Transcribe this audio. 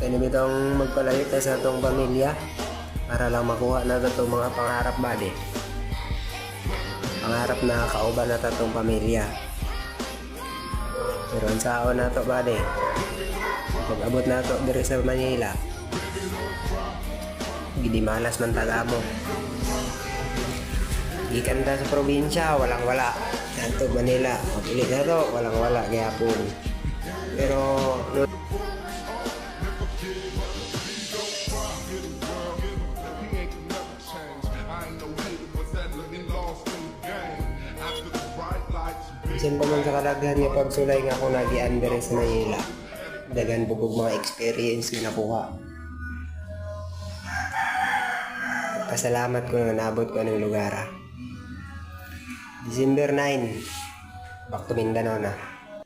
Kaya bitong magpalayo tayo sa itong pamilya para lang makuha na ito mga pangarap bali. Pangarap na kauban na itong pamilya. Pero ang sao na ito bali. Pag-abot na ito dito sa Manila, gidi malas man tagamo. Gikan ta sa probinsya, walang wala. Nanto Manila, mapilit na to, walang wala kaya po. Pero bisan pa man sa kalaghan nga pagsulay nga ako nagian diri sa Manila. Dagan bugog mga experience nga nakuha. Pasalamat ko na nabot ko ng lugar. December 9, back to Mindanao na.